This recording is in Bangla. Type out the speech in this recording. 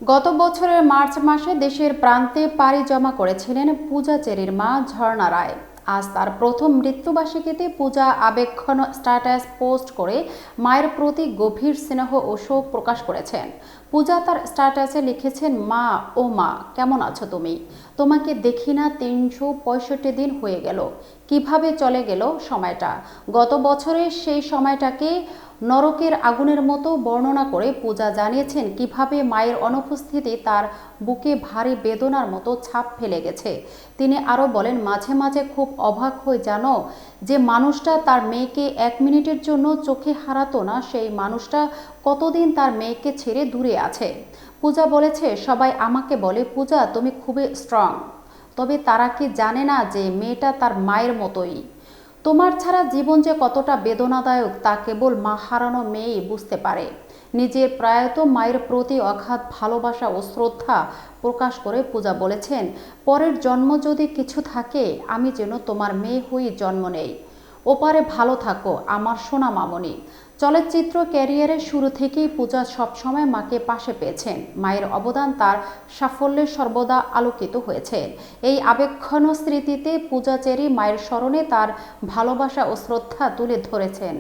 গত বছরের মার্চ মাসে দেশের প্রান্তে পাড়ি জমা করেছিলেন পূজা চেরির মা ঝর্ণা রায়। আজ তার প্রথম মৃত্যুবার্ষিকীতে পূজা আবেগঘন স্ট্যাটাস পোস্ট করে মায়ের প্রতি গভীর স্নেহ ও শোক প্রকাশ করেছেন। পূজা তার স্ট্যাটাসে লিখেছেন, মা ও মা, কেমন আছো তুমি? তোমাকে দেখি না ৩৬৫ দিন হয়ে গেল। কিভাবে চলে গেল সময়টা। গত বছরের সেই সময়টাকে নরকের আগুনের মতো বর্ণনা করে পূজা জানিয়েছেন কিভাবে মায়ের অনুপস্থিতি তার বুকে ভারী বেদনার মতো ছাপ ফেলে গেছে। তিনি আরও বলেন, মাঝে মাঝে খুব অবাক হয়ে জানো, যে মানুষটা তার মেয়েকে ১ মিনিটের জন্য চোখে হারাতো না, সেই মানুষটা কতদিন তার মেয়েকে ছেড়ে দূরে আছে। পূজা বলেছে, সবাই আমাকে বলে, পূজা তুমি খুবই স্ট্রং, তবে তারা কি জানে না যে মেয়েটা তার মায়ের মতোই। তোমার ছাড়া জীবন যে কতটা বেদনাদায়ক তা কেবল মা হারানো মেয়েই বুঝতে পারে। নিজের প্রয়াত মায়ের প্রতি অগাধ ভালোবাসা ও শ্রদ্ধা প্রকাশ করে পূজা বলেছেন, পরের জন্ম যদি কিছু থাকে, আমি যেন তোমার মেয়ে হয়ে জন্ম নেই। ওপারে ভালো থাকো আমার সোনা মামনি। চলচ্চিত্র ক্যারিয়ারের শুরু থেকেই পূজা সবসময় মাকে পাশে পেয়েছেন। মায়ের অবদান তার সাফল্যে সর্বদা আলোকিত হয়েছে। এই আবেগঘন স্মৃতিতে পূজা চেরি মায়ের স্মরণে তার ভালোবাসা ও শ্রদ্ধা তুলে ধরেছেন।